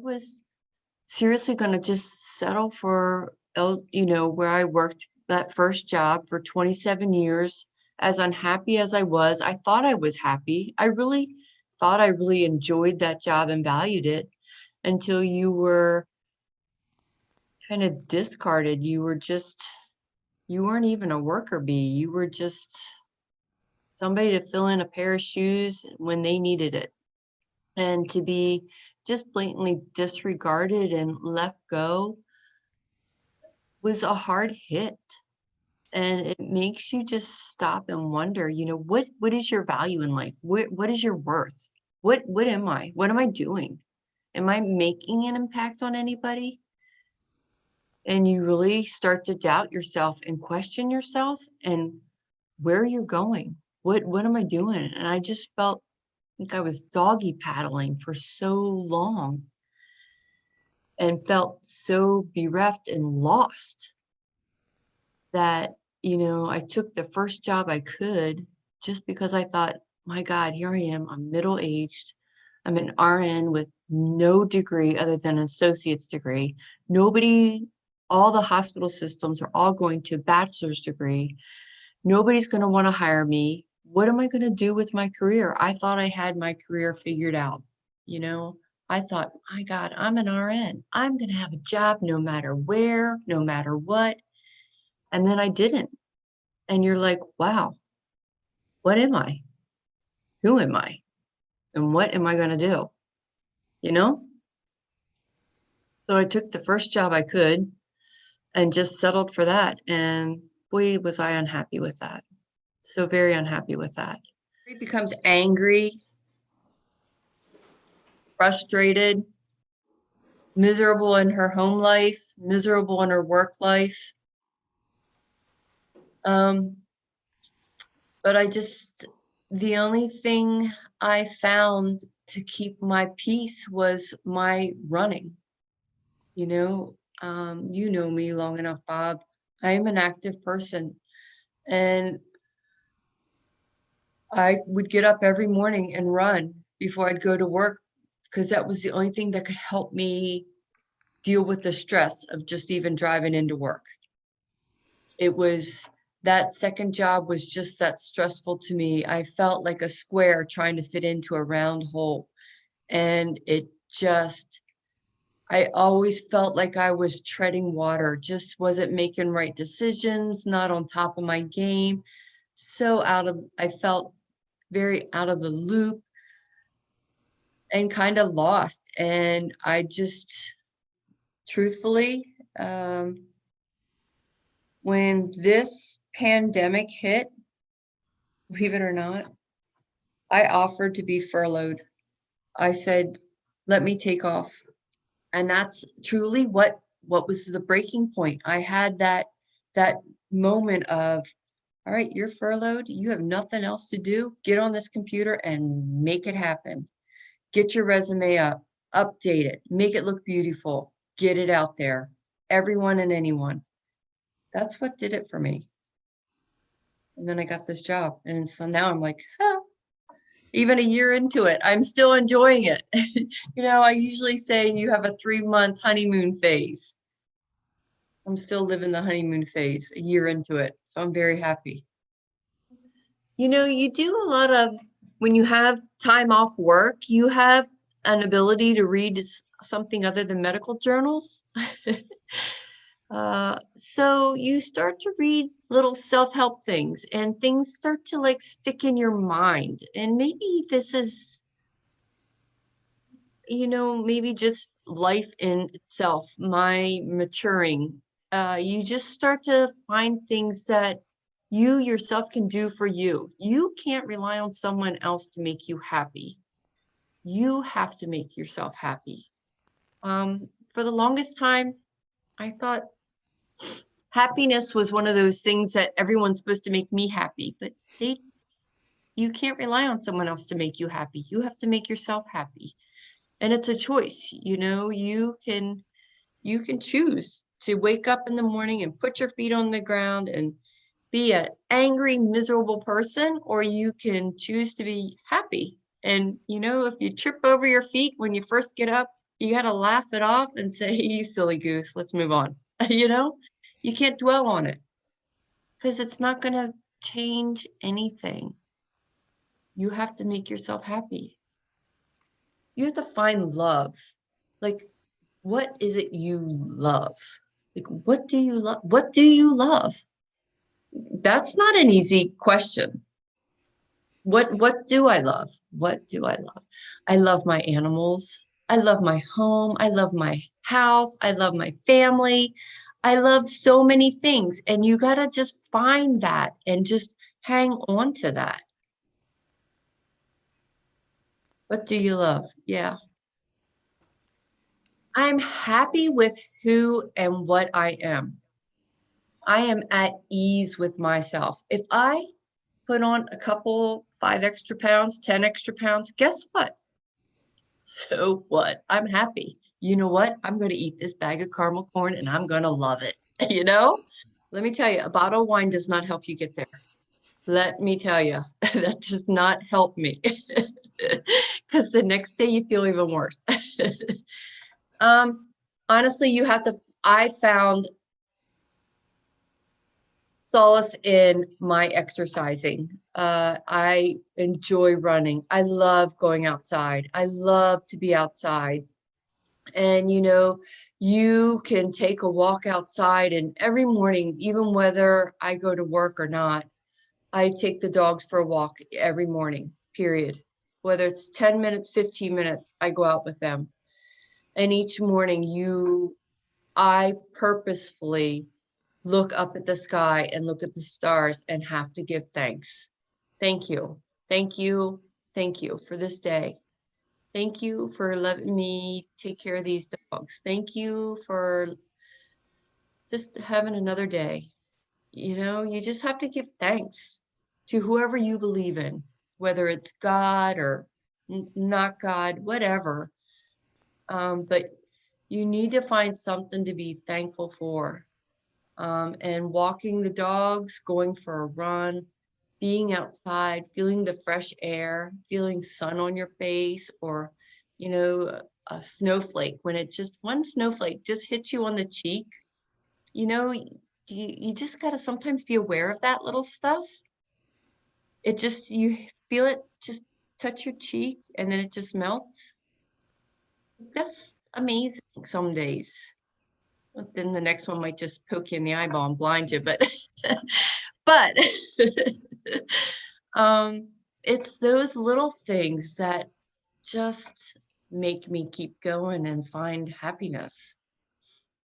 was seriously going to just settle for, where I worked that first job for 27 years. As unhappy as I was, I thought I was happy. I really thought I really enjoyed that job and valued it until you were kind of discarded. You weren't even a worker bee. You were just somebody to fill in a pair of shoes when they needed it. And to be just blatantly disregarded and left go was a hard hit. And it makes you just stop and wonder, what is your value in life? What is your worth? What am I? What am I doing? Am I making an impact on anybody? And you really start to doubt yourself and question yourself and where you're going. What am I doing? And I just felt like I was doggy paddling for so long and felt so bereft and lost that, I took the first job I could just because I thought, my God, here I am. I'm middle-aged. I'm an RN with no degree other than an associate's degree. All the hospital systems are all going to a bachelor's degree. Nobody's going to want to hire me. What am I going to do with my career? I thought I had my career figured out. You know, I thought, my God, I'm an RN. I'm going to have a job no matter where, no matter what. And then I didn't. And you're like, wow, what am I? Who am I? And what am I going to do? You know? So I took the first job I could and just settled for that. And boy, was I unhappy with that. So very unhappy with that. She becomes angry, frustrated, miserable in her home life, miserable in her work life. But the only thing I found to keep my peace was my running. You know me long enough, Bob. I'm an active person, and I would get up every morning and run before I'd go to work because that was the only thing that could help me deal with the stress of just even driving into work. It was that second job was just that stressful to me. I felt like a square trying to fit into a round hole. And I always felt like I was treading water, just wasn't making right decisions, not on top of my game. I felt very out of the loop and kind of lost. And I just, truthfully, when this pandemic hit, believe it or not, I offered to be furloughed. I said, let me take off. And that's truly what was the breaking point. I had that moment of, all right, you're furloughed. You have nothing else to do. Get on this computer and make it happen. Get your resume up, update it, make it look beautiful, get it out there. Everyone and anyone. That's what did it for me. And then I got this job. And so now I'm like, even a year into it, I'm still enjoying it. I usually say you have a 3-month honeymoon phase. I'm still living the honeymoon phase a year into it. So I'm very happy. You do a lot of, when you have time off work, you have an ability to read something other than medical journals. So you start to read little self-help things and things start to like stick in your mind. And maybe this is, maybe just life in itself, my maturing. You just start to find things that you yourself can do for you. You can't rely on someone else to make you happy. You have to make yourself happy. For the longest time, I thought happiness was one of those things that everyone's supposed to make me happy, but you can't rely on someone else to make you happy. You have to make yourself happy. And it's a choice, you can choose to wake up in the morning and put your feet on the ground and be an angry, miserable person, or you can choose to be happy. And if you trip over your feet when you first get up, You got to laugh it off and say, you silly goose, let's move on. You know, you can't dwell on it because it's not going to change anything. You have to make yourself happy. You have to find love. Like, what is it you love? Like, what do you love? What do you love? That's not an easy question. What do I love? What do I love? I love my animals. I love my home. I love my house. I love my family. I love so many things. And you got to just find that and just hang on to that. What do you love? Yeah. I'm happy with who and what I am. I am at ease with myself. If I put on a couple, 5 extra pounds, 10 extra pounds, guess what? So what? I'm happy. You know what? I'm going to eat this bag of caramel corn and I'm going to love it. You know? Let me tell you, a bottle of wine does not help you get there. Let me tell you, that does not help me because the next day you feel even worse. Um, honestly, I found solace in my exercising. I enjoy running. I love going outside. I love to be outside. And you can take a walk outside, and every morning, even whether I go to work or not, I take the dogs for a walk every morning, period. Whether it's 10 minutes, 15 minutes, I go out with them. And each morning, I purposefully look up at the sky and look at the stars and have to give thanks. Thank you. Thank you. Thank you for this day. Thank you for letting me take care of these dogs. Thank you for just having another day. You just have to give thanks to whoever you believe in, whether it's God or not God, whatever. But you need to find something to be thankful for. And walking the dogs, going for a run, being outside, feeling the fresh air, feeling sun on your face, or, a snowflake, when one snowflake just hits you on the cheek, you just got to sometimes be aware of that little stuff. You feel it just touch your cheek and then it just melts. That's amazing some days. But then the next one might just poke you in the eyeball and blind you, but um, it's those little things that just make me keep going and find happiness.